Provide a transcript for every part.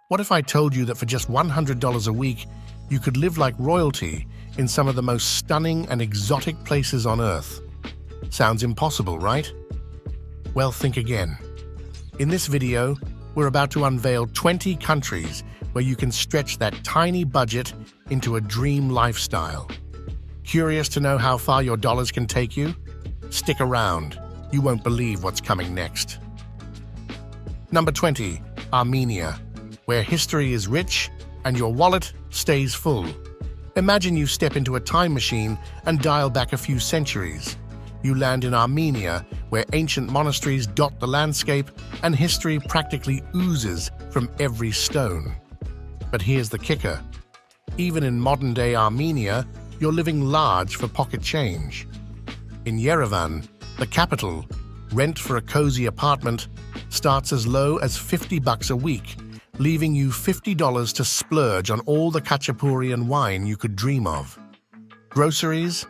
What if I told you that for just $100 a week, you could live like royalty in some of the most stunning and exotic places on Earth? Sounds impossible, right? Well, think again. In this video, we're about to unveil 20 countries where you can stretch that tiny budget into a dream lifestyle. Curious to know how far your dollars can take you? Stick around. You won't believe what's coming next. Number 20, Armenia, where history is rich and your wallet stays full. Imagine you step into a time machine and dial back a few centuries. You land in Armenia, where ancient monasteries dot the landscape and history practically oozes from every stone. But here's the kicker. Even in modern-day Armenia, you're living large for pocket change. In Yerevan, the capital, rent for a cozy apartment starts as low as $50 a week, leaving you $50 to splurge on all the khachapuri and wine you could dream of. Groceries?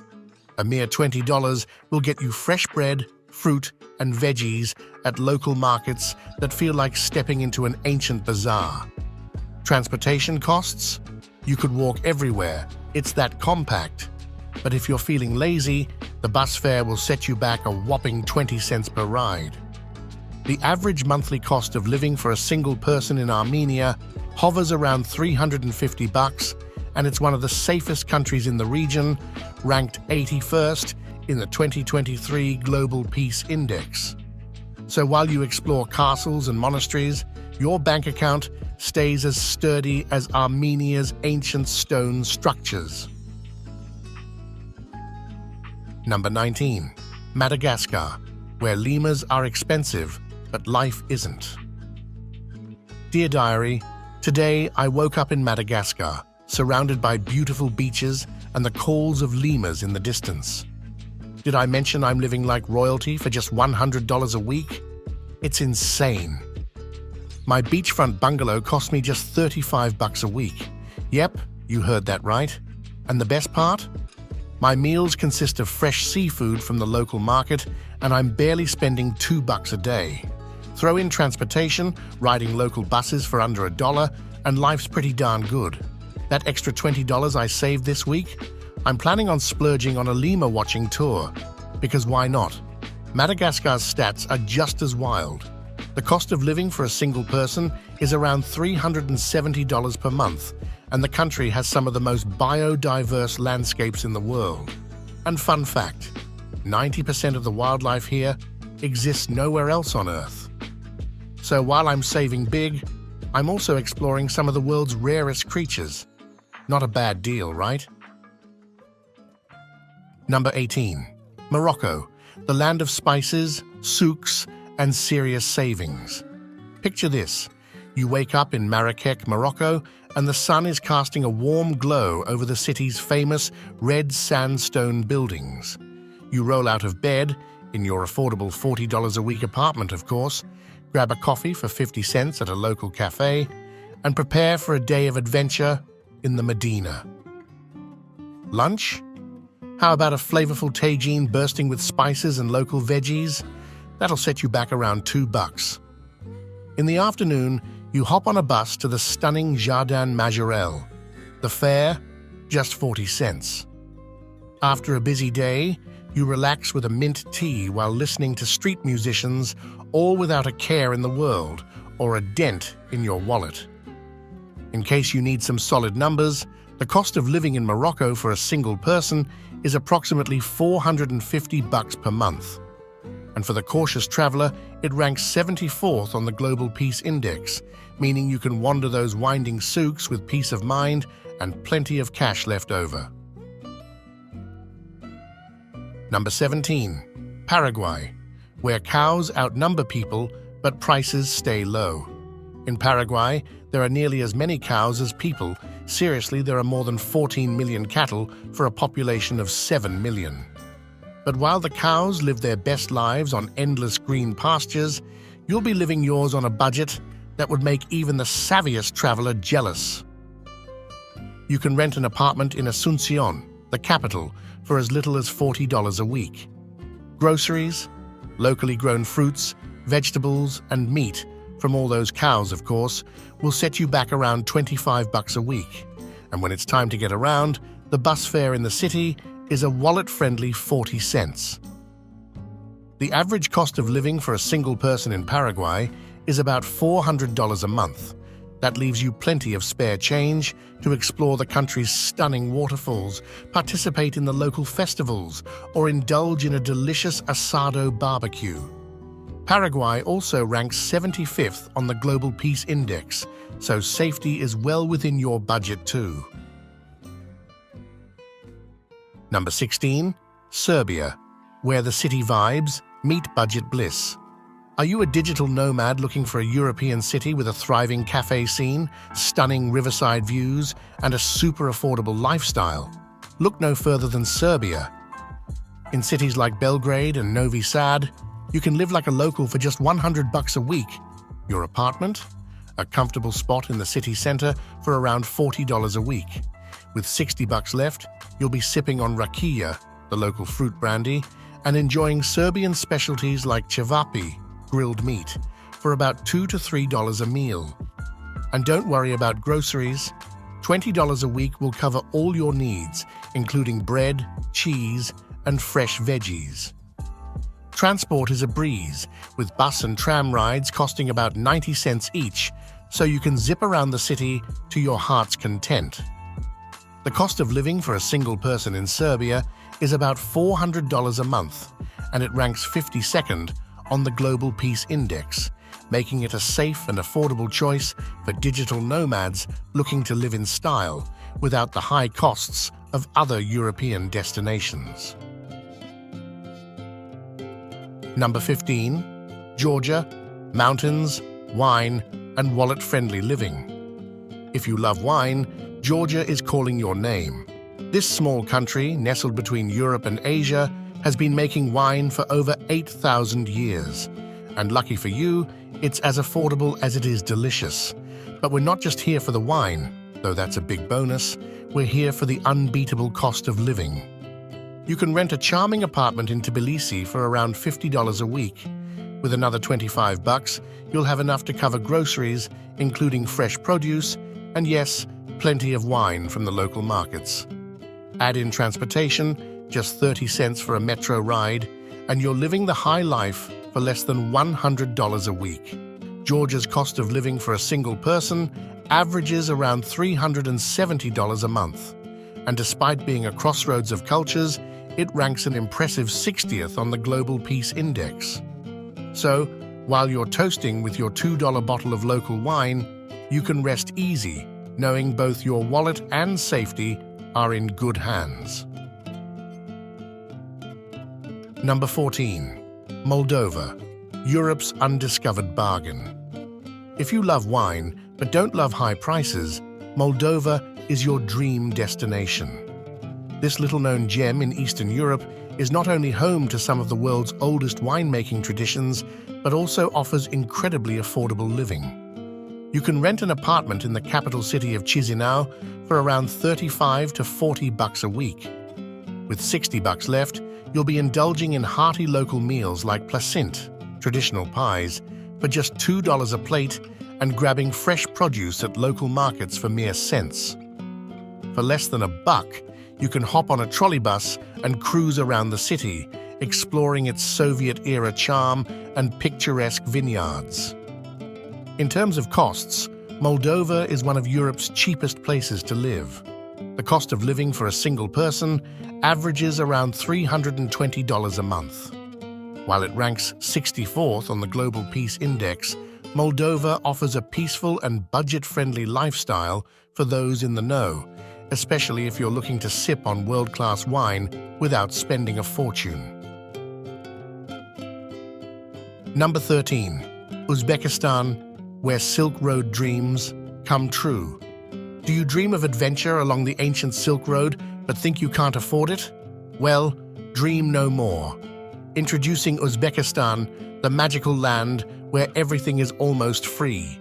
A mere $20 will get you fresh bread, fruit, and veggies at local markets that feel like stepping into an ancient bazaar. Transportation costs? You could walk everywhere. It's that compact. But if you're feeling lazy, the bus fare will set you back a whopping 20 cents per ride. The average monthly cost of living for a single person in Armenia hovers around $350, and it's one of the safest countries in the region, ranked 81st in the 2023 Global Peace Index. So while you explore castles and monasteries, your bank account stays as sturdy as Armenia's ancient stone structures. Number 19, Madagascar, where lemurs are expensive, but life isn't. Dear Diary, today I woke up in Madagascar, surrounded by beautiful beaches and the calls of lemurs in the distance. Did I mention I'm living like royalty for just $100 a week? It's insane. My beachfront bungalow cost me just $35 a week. Yep, you heard that right. And the best part? My meals consist of fresh seafood from the local market, and I'm barely spending $2 a day. Throw in transportation, riding local buses for under $1, and life's pretty darn good. That extra $20 I saved this week, I'm planning on splurging on a lemur watching tour. Because why not? Madagascar's stats are just as wild. The cost of living for a single person is around $370 per month, and the country has some of the most biodiverse landscapes in the world. And fun fact, 90% of the wildlife here exists nowhere else on Earth. So while I'm saving big, I'm also exploring some of the world's rarest creatures. Not a bad deal, right? Number 18, Morocco, the land of spices, souks, and serious savings. Picture this. You wake up in Marrakech, Morocco, and the sun is casting a warm glow over the city's famous red sandstone buildings. You roll out of bed, in your affordable $40 a week apartment, of course, grab a coffee for 50 cents at a local cafe, and prepare for a day of adventure in the Medina. Lunch? How about a flavorful tagine bursting with spices and local veggies? That'll set you back around $2. In the afternoon, you hop on a bus to the stunning Jardin Majorelle. The fare? Just 40 cents. After a busy day, you relax with a mint tea while listening to street musicians, all without a care in the world or a dent in your wallet. In case you need some solid numbers, the cost of living in Morocco for a single person is approximately $450 per month. And for the cautious traveler, it ranks 74th on the Global Peace Index, meaning you can wander those winding souks with peace of mind and plenty of cash left over. Number 17, Paraguay, where cows outnumber people, but prices stay low. In Paraguay, there are nearly as many cows as people. Seriously, there are more than 14 million cattle for a population of 7 million. But while the cows live their best lives on endless green pastures, you'll be living yours on a budget that would make even the savviest traveler jealous. You can rent an apartment in Asuncion, the capital, for as little as $40 a week. Groceries, locally grown fruits, vegetables, and meat from all those cows, of course, will set you back around $25 a week. And when it's time to get around, the bus fare in the city is a wallet-friendly 40 cents. The average cost of living for a single person in Paraguay is about $400 a month. That leaves you plenty of spare change to explore the country's stunning waterfalls, participate in the local festivals, or indulge in a delicious asado barbecue. Paraguay also ranks 75th on the Global Peace Index, so safety is well within your budget too. Number 16. Serbia, where the city vibes meet budget bliss. Are you a digital nomad looking for a European city with a thriving cafe scene, stunning riverside views, and a super affordable lifestyle? Look no further than Serbia. In cities like Belgrade and Novi Sad, you can live like a local for just $100 a week. Your apartment? A comfortable spot in the city center for around $40 a week. With $60 left, you'll be sipping on rakia, the local fruit brandy, and enjoying Serbian specialties like cevapi, grilled meat, for about $2 to $3 a meal. And don't worry about groceries. $20 a week will cover all your needs, including bread, cheese, and fresh veggies. Transport is a breeze, with bus and tram rides costing about 90 cents each, so you can zip around the city to your heart's content. The cost of living for a single person in Serbia is about $400 a month, and it ranks 52nd on the Global Peace Index, making it a safe and affordable choice for digital nomads looking to live in style without the high costs of other European destinations. Number 15. Georgia, mountains, wine, and wallet-friendly living. If you love wine, Georgia is calling your name. This small country, nestled between Europe and Asia, has been making wine for over 8,000 years. And lucky for you, it's as affordable as it is delicious. But we're not just here for the wine, though that's a big bonus. We're here for the unbeatable cost of living. You can rent a charming apartment in Tbilisi for around $50 a week. With another $25, you'll have enough to cover groceries, including fresh produce, and yes, plenty of wine from the local markets. Add in transportation, just 30 cents for a metro ride, and you're living the high life for less than $100 a week. Georgia's cost of living for a single person averages around $370 a month. And despite being a crossroads of cultures, it ranks an impressive 60th on the Global Peace Index. So, while you're toasting with your $2 bottle of local wine, you can rest easy, knowing both your wallet and safety are in good hands. Number 14. Moldova, Europe's undiscovered bargain. If you love wine but don't love high prices, Moldova is your dream destination. This little-known gem in Eastern Europe is not only home to some of the world's oldest winemaking traditions, but also offers incredibly affordable living. You can rent an apartment in the capital city of Chisinau for around $35 to $40 a week. With $60 left, you'll be indulging in hearty local meals like placint, traditional pies, for just $2 a plate, and grabbing fresh produce at local markets for mere cents. For less than $1, you can hop on a trolley bus and cruise around the city, exploring its Soviet-era charm and picturesque vineyards. In terms of costs, Moldova is one of Europe's cheapest places to live. The cost of living for a single person averages around $320 a month. While it ranks 64th on the Global Peace Index, Moldova offers a peaceful and budget-friendly lifestyle for those in the know, especially if you're looking to sip on world-class wine without spending a fortune. Number 13. Uzbekistan, where Silk Road dreams come true. Do you dream of adventure along the ancient Silk Road but think you can't afford it? Well, dream no more. Introducing Uzbekistan, the magical land where everything is almost free.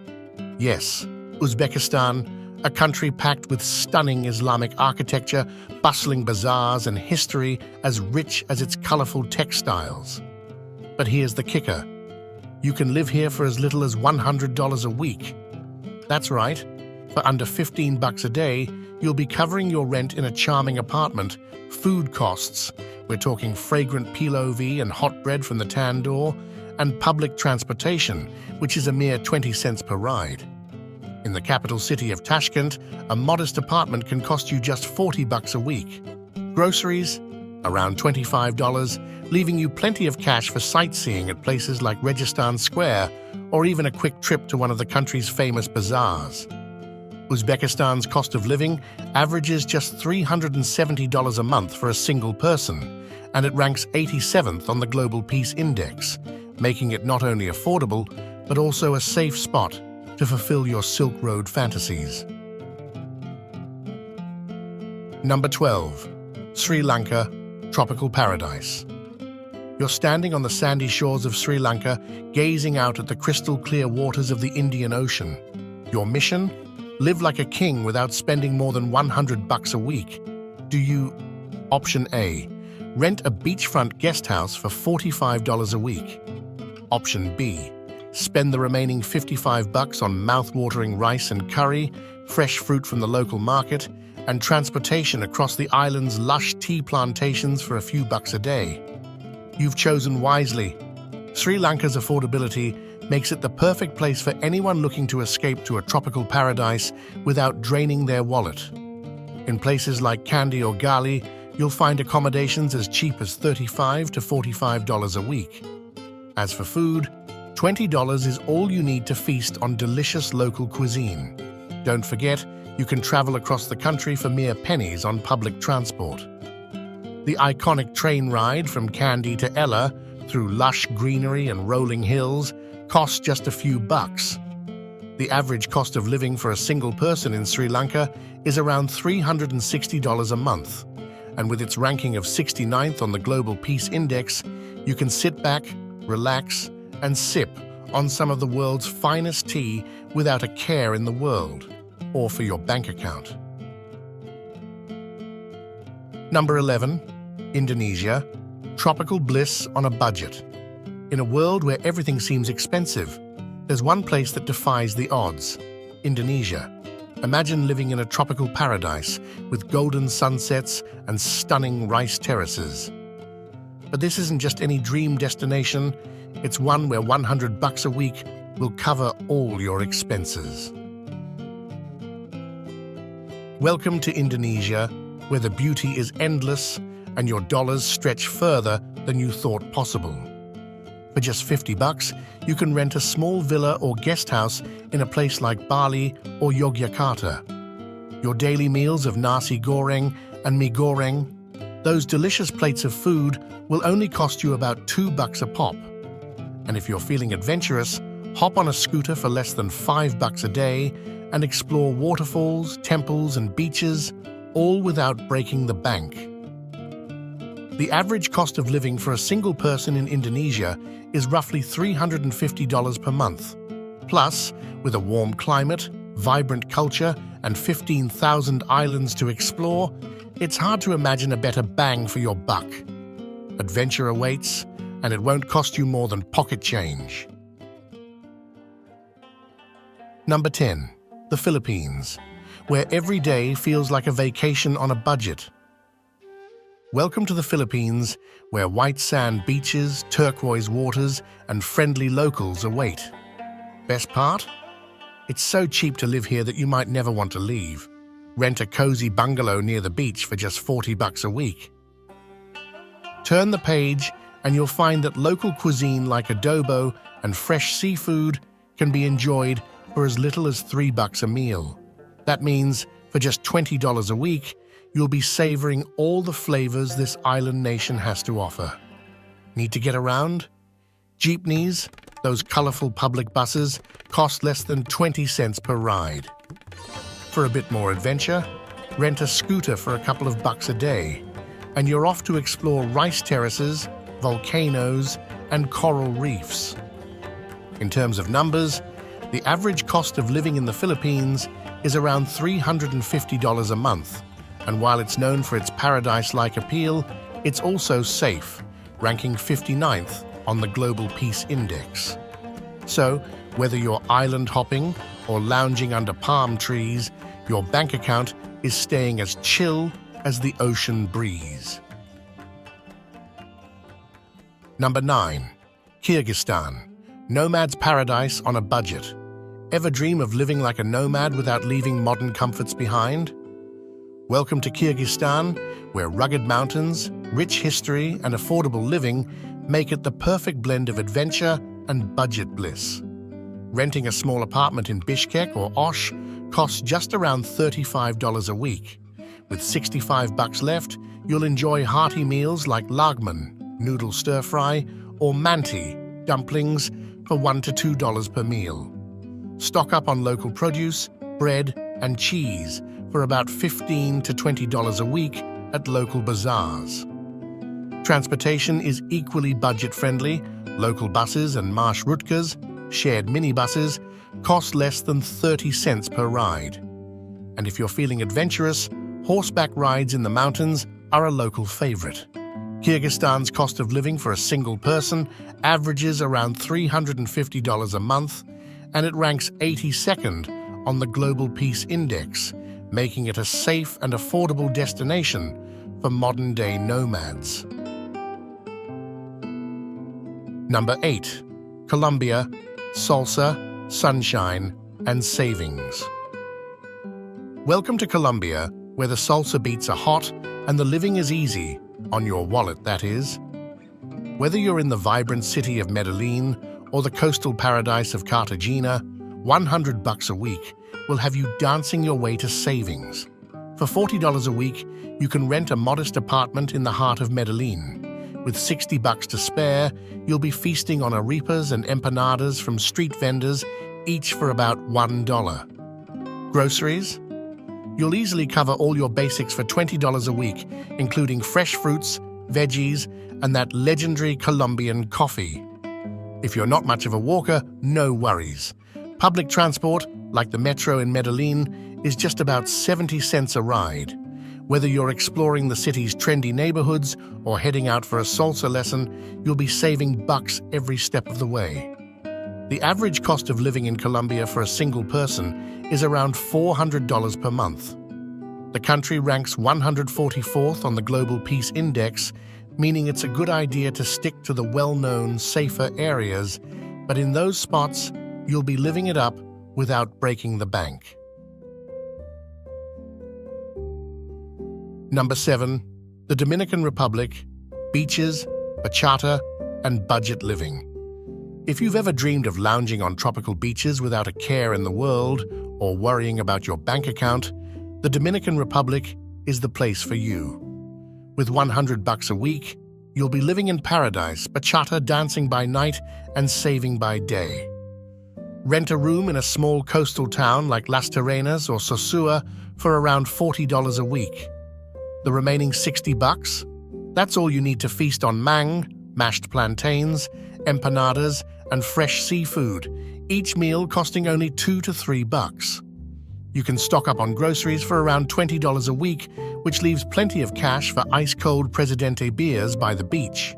Yes, Uzbekistan, a country packed with stunning Islamic architecture, bustling bazaars, and history as rich as its colorful textiles. But here's the kicker. You can live here for as little as $100 a week. That's right. For under $15 a day, you'll be covering your rent in a charming apartment, food costs, we're talking fragrant pilov and hot bread from the tandoor, and public transportation, which is a mere 20 cents per ride. In the capital city of Tashkent, a modest apartment can cost you just $40 a week. Groceries? Around $25, leaving you plenty of cash for sightseeing at places like Registan Square or even a quick trip to one of the country's famous bazaars. Uzbekistan's cost of living averages just $370 a month for a single person, and it ranks 87th on the Global Peace Index, making it not only affordable, but also a safe spot to fulfill your Silk Road fantasies. Number 12. Sri Lanka, tropical paradise. You're standing on the sandy shores of Sri Lanka, gazing out at the crystal-clear waters of the Indian Ocean. Your mission? Live like a king without spending more than $100 a week. Do you? Option A. Rent a beachfront guest house for $45 a week. Option B. Spend the remaining $55 on mouth-watering rice and curry, fresh fruit from the local market, and transportation across the island's lush tea plantations for a few bucks a day. You've chosen wisely. Sri Lanka's affordability makes it the perfect place for anyone looking to escape to a tropical paradise without draining their wallet. In places like Kandy or Gali, you'll find accommodations as cheap as $35 to $45 a week. As for food, $20 is all you need to feast on delicious local cuisine. Don't forget, you can travel across the country for mere pennies on public transport. The iconic train ride from Kandy to Ella through lush greenery and rolling hills costs just a few bucks. The average cost of living for a single person in Sri Lanka is around $360 a month, and with its ranking of 69th on the Global Peace Index, you can sit back, relax, and sip on some of the world's finest tea without a care in the world, or for your bank account. Number 11. Indonesia, tropical bliss on a budget. In a world where everything seems expensive, there's one place that defies the odds: Indonesia. Imagine living in a tropical paradise with golden sunsets and stunning rice terraces. But this isn't just any dream destination, it's one where $100 a week will cover all your expenses. Welcome to Indonesia, where the beauty is endless and your dollars stretch further than you thought possible. For just $50, you can rent a small villa or guest house in a place like Bali or Yogyakarta. Your daily meals of nasi goreng and mie goreng, those delicious plates of food, will only cost you about $2 a pop. And if you're feeling adventurous, hop on a scooter for less than $5 a day and explore waterfalls, temples, and beaches, all without breaking the bank. The average cost of living for a single person in Indonesia is roughly $350 per month. Plus, with a warm climate, vibrant culture, and 15,000 islands to explore, it's hard to imagine a better bang for your buck. Adventure awaits, and it won't cost you more than pocket change. Number 10. The Philippines, where every day feels like a vacation on a budget. Welcome to the Philippines, where white sand beaches, turquoise waters, and friendly locals await. Best part? It's so cheap to live here that you might never want to leave. Rent a cozy bungalow near the beach for just $40 a week. Turn the page and you'll find that local cuisine like adobo and fresh seafood can be enjoyed for as little as $3 a meal. That means for just $20 a week, you'll be savoring all the flavors this island nation has to offer. Need to get around? Jeepneys, those colorful public buses, cost less than 20 cents per ride. For a bit more adventure, rent a scooter for a couple of bucks a day, and you're off to explore rice terraces, volcanoes, and coral reefs. In terms of numbers, the average cost of living in the Philippines is around $350 a month, and while it's known for its paradise-like appeal, it's also safe, ranking 59th on the Global Peace Index. So, whether you're island hopping or lounging under palm trees, your bank account is staying as chill as the ocean breeze. Number 9. Kyrgyzstan. Nomad's paradise on a budget. Ever dream of living like a nomad without leaving modern comforts behind? Welcome to Kyrgyzstan, where rugged mountains, rich history, and affordable living make it the perfect blend of adventure and budget bliss. Renting a small apartment in Bishkek or Osh costs just around $35 a week. With $65 left, you'll enjoy hearty meals like lagman, noodle stir-fry, or manti, dumplings, for $1 to $2 per meal. Stock up on local produce, bread, and cheese for about $15 to $20 a week at local bazaars. Transportation is equally budget-friendly. Local buses and marshrutkas, shared minibuses, cost less than 30 cents per ride. And if you're feeling adventurous, horseback rides in the mountains are a local favorite. Kyrgyzstan's cost of living for a single person averages around $350 a month, and it ranks 82nd on the Global Peace Index, making it a safe and affordable destination for modern-day nomads. Number 8. Colombia, salsa, sunshine, and savings. Welcome to Colombia, where the salsa beats are hot and the living is easy, on your wallet, that is. Whether you're in the vibrant city of Medellin or the coastal paradise of Cartagena, $100 a week will have you dancing your way to savings. For $40 a week, you can rent a modest apartment in the heart of Medellin. With $60 to spare, you'll be feasting on arepas and empanadas from street vendors, each for about $1. Groceries? You'll easily cover all your basics for $20 a week, including fresh fruits, veggies, and that legendary Colombian coffee. If you're not much of a walker, no worries. Public transport, like the metro in Medellin, is just about 70 cents a ride. Whether you're exploring the city's trendy neighborhoods or heading out for a salsa lesson, you'll be saving bucks every step of the way. The average cost of living in Colombia for a single person is around $400 per month. The country ranks 144th on the Global Peace Index, meaning it's a good idea to stick to the well-known, safer areas, but in those spots, you'll be living it up without breaking the bank. Number 7. The Dominican Republic, beaches, bachata, and budget living. If you've ever dreamed of lounging on tropical beaches without a care in the world or worrying about your bank account, the Dominican Republic is the place for you. With $100 a week, you'll be living in paradise, bachata dancing by night and saving by day. Rent a room in a small coastal town like Las Terrenas or Sosua for around $40 a week. The remaining $60, that's all you need to feast on mang, mashed plantains, empanadas, and fresh seafood, each meal costing only $2 to $3. You can stock up on groceries for around $20 a week, which leaves plenty of cash for ice-cold Presidente beers by the beach.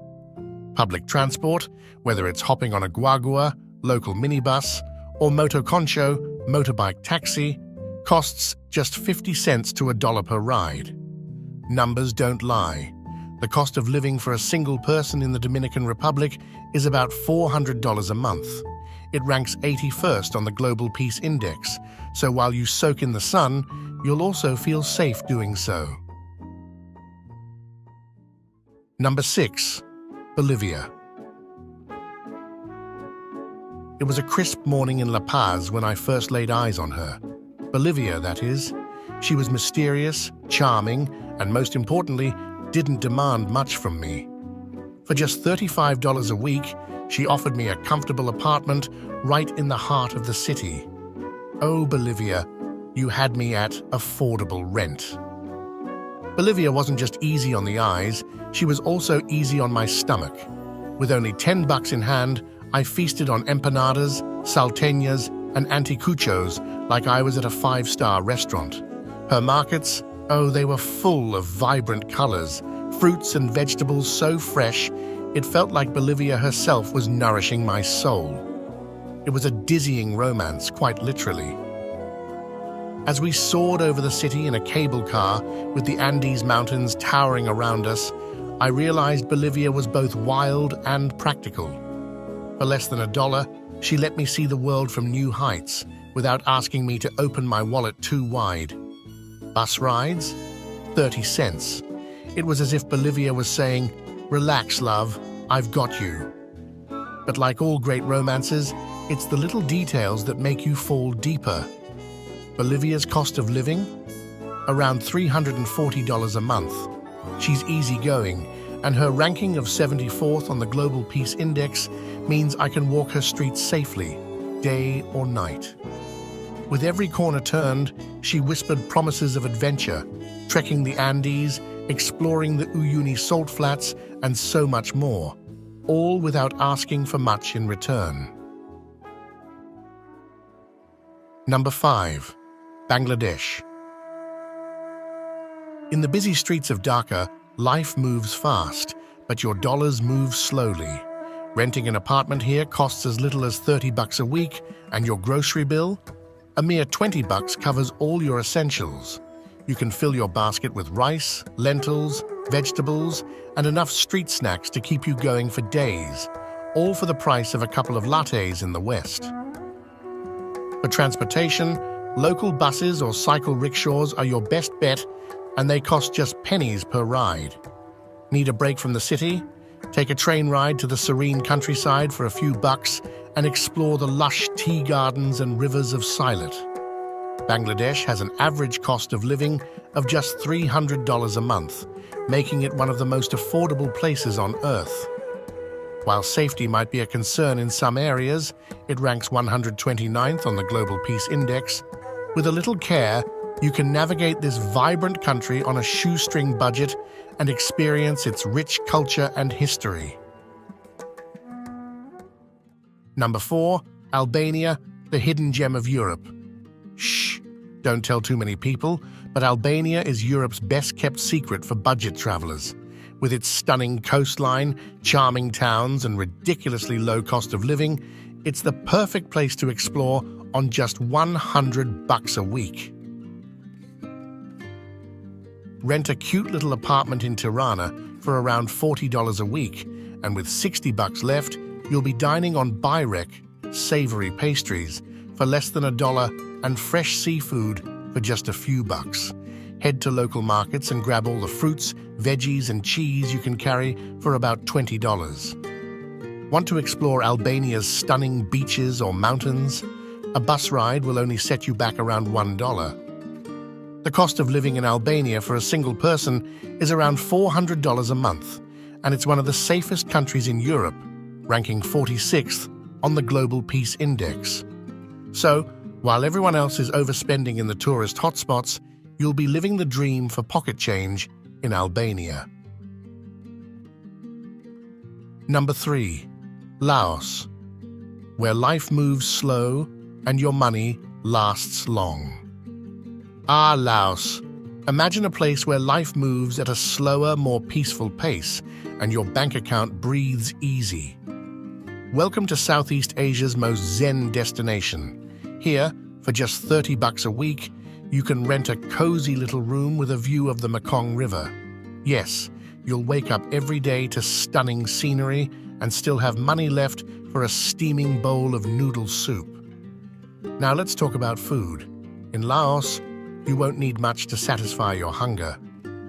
Public transport, whether it's hopping on a guagua, local minibus, or motoconcho, motorbike taxi, costs just 50 cents to $1 per ride. Numbers don't lie. The cost of living for a single person in the Dominican Republic is about $400 a month. It ranks 81st on the Global Peace Index, so while you soak in the sun, you'll also feel safe doing so. Number 6. Bolivia. It was a crisp morning in La Paz when I first laid eyes on her. Bolivia, that is. She was mysterious, charming, and most importantly, didn't demand much from me. For just $35 a week, she offered me a comfortable apartment right in the heart of the city. Oh, Bolivia, you had me at affordable rent. Bolivia wasn't just easy on the eyes, she was also easy on my stomach. With only $10 in hand, I feasted on empanadas, salteñas, and anticuchos like I was at a 5-star restaurant. Her markets, oh, they were full of vibrant colors, fruits and vegetables so fresh, it felt like Bolivia herself was nourishing my soul. It was a dizzying romance, quite literally. As we soared over the city in a cable car with the Andes Mountains towering around us, I realized Bolivia was both wild and practical. For less than $1, she let me see the world from new heights without asking me to open my wallet too wide. Bus rides? 30 cents. It was as if Bolivia was saying, "Relax, love, I've got you." But like all great romances, it's the little details that make you fall deeper. Bolivia's cost of living? Around $340 a month. She's easygoing, and her ranking of 74th on the Global Peace Index means I can walk her streets safely, day or night. With every corner turned, she whispered promises of adventure, trekking the Andes, exploring the Uyuni salt flats, and so much more, all without asking for much in return. Number 5. Bangladesh. In the busy streets of Dhaka, life moves fast, but your dollars move slowly. Renting an apartment here costs as little as $30 a week, and your grocery bill? A mere $20 covers all your essentials. You can fill your basket with rice, lentils, vegetables, and enough street snacks to keep you going for days, all for the price of a couple of lattes in the West. For transportation, local buses or cycle rickshaws are your best bet, and they cost just pennies per ride. Need a break from the city? Take a train ride to the serene countryside for a few bucks and explore the lush tea gardens and rivers of Sylhet. Bangladesh has an average cost of living of just $300 a month, making it one of the most affordable places on Earth. While safety might be a concern in some areas, it ranks 129th on the Global Peace Index. With a little care, you can navigate this vibrant country on a shoestring budget and experience its rich culture and history. Number 4. Albania, the hidden gem of Europe. Shh, don't tell too many people, but Albania is Europe's best-kept secret for budget travelers. With its stunning coastline, charming towns, and ridiculously low cost of living, it's the perfect place to explore on just $100 a week. Rent a cute little apartment in Tirana for around $40 a week, and with $60 left, you'll be dining on Byrek, savory pastries, for less than $1 and fresh seafood for just a few bucks. Head to local markets and grab all the fruits, veggies, and cheese you can carry for about $20. Want to explore Albania's stunning beaches or mountains? A bus ride will only set you back around $1. The cost of living in Albania for a single person is around $400 a month, and it's one of the safest countries in Europe, ranking 46th on the Global Peace Index. So, while everyone else is overspending in the tourist hotspots, you'll be living the dream for pocket change in Albania. Number 3. Laos, where life moves slow and your money lasts long. Ah, Laos. Imagine a place where life moves at a slower, more peaceful pace, and your bank account breathes easy. Welcome to Southeast Asia's most zen destination. Here, for just $30 a week, you can rent a cozy little room with a view of the Mekong River. Yes, you'll wake up every day to stunning scenery and still have money left for a steaming bowl of noodle soup. Now let's talk about food. In Laos, you won't need much to satisfy your hunger.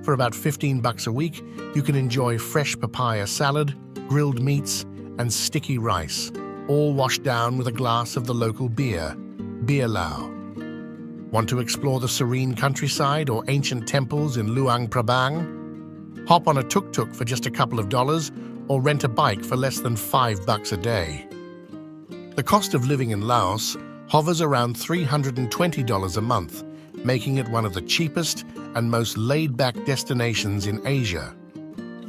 For about $15 a week, you can enjoy fresh papaya salad, grilled meats, and sticky rice, all washed down with a glass of the local beer, Beer Lao. Want to explore the serene countryside or ancient temples in Luang Prabang? Hop on a tuk-tuk for just a couple of dollars or rent a bike for less than $5 a day. The cost of living in Laos hovers around $320 a month, making it one of the cheapest and most laid-back destinations in Asia.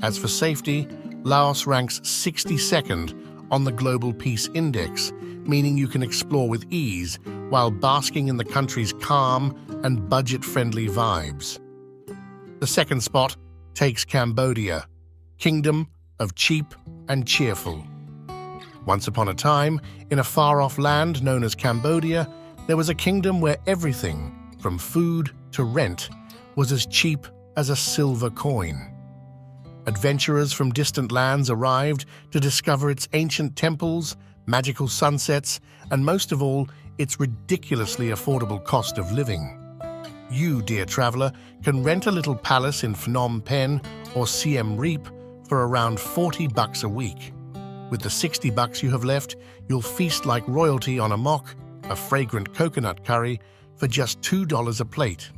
As for safety, Laos ranks 62nd on the Global Peace Index, meaning you can explore with ease while basking in the country's calm and budget-friendly vibes. The second spot takes Cambodia, Kingdom of Cheap and Cheerful. Once upon a time, in a far-off land known as Cambodia, there was a kingdom where everything, from food to rent, was as cheap as a silver coin. Adventurers from distant lands arrived to discover its ancient temples, magical sunsets, and most of all, its ridiculously affordable cost of living. You, dear traveler, can rent a little palace in Phnom Penh or Siem Reap for around $40 a week. With the $60 you have left, you'll feast like royalty on a mok, a fragrant coconut curry, for just $2 a plate.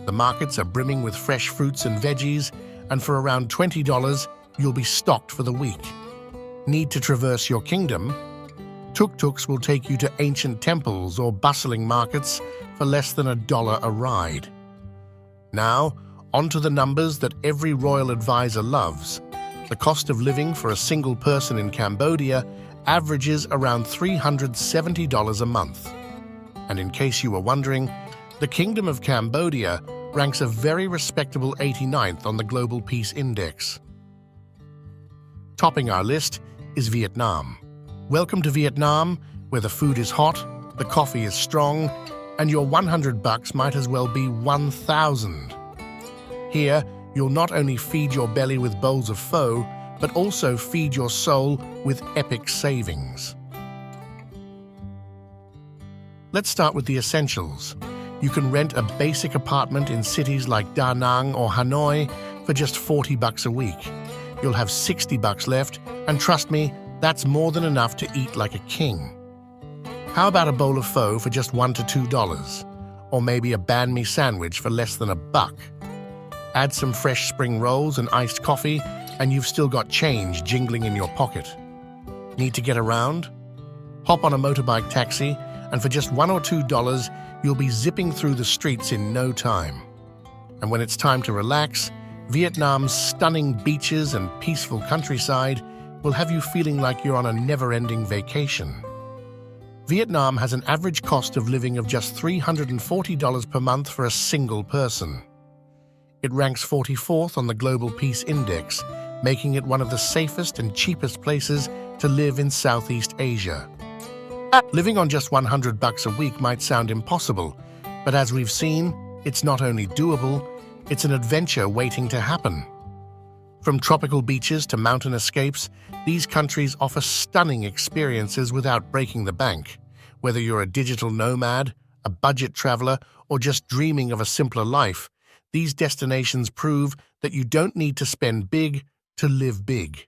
The markets are brimming with fresh fruits and veggies, and for around $20, you'll be stocked for the week. Need to traverse your kingdom? Tuk-tuks will take you to ancient temples or bustling markets for less than $1 a ride. Now, on to the numbers that every royal advisor loves. The cost of living for a single person in Cambodia averages around $370 a month. And in case you were wondering, the Kingdom of Cambodia ranks a very respectable 89th on the Global Peace Index. Topping our list is Vietnam. Welcome to Vietnam, where the food is hot, the coffee is strong, and your $100 might as well be 1,000. Here, you'll not only feed your belly with bowls of pho, but also feed your soul with epic savings. Let's start with the essentials. You can rent a basic apartment in cities like Da Nang or Hanoi for just $40 a week. You'll have $60 left, and trust me, that's more than enough to eat like a king. How about a bowl of pho for just $1 to $2? Or maybe a banh mi sandwich for less than $1? Add some fresh spring rolls and iced coffee, and you've still got change jingling in your pocket. Need to get around? Hop on a motorbike taxi, and for just $1 or $2, you'll be zipping through the streets in no time. And when it's time to relax, Vietnam's stunning beaches and peaceful countryside will have you feeling like you're on a never-ending vacation. Vietnam has an average cost of living of just $340 per month for a single person. It ranks 44th on the Global Peace Index, making it one of the safest and cheapest places to live in Southeast Asia. Living on just $100 a week might sound impossible, but as we've seen, it's not only doable, it's an adventure waiting to happen. From tropical beaches to mountain escapes, these countries offer stunning experiences without breaking the bank. Whether you're a digital nomad, a budget traveler, or just dreaming of a simpler life, these destinations prove that you don't need to spend big to live big.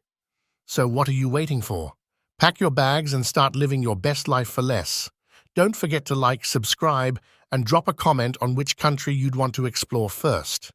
So what are you waiting for? Pack your bags and start living your best life for less. Don't forget to like, subscribe, and drop a comment on which country you'd want to explore first.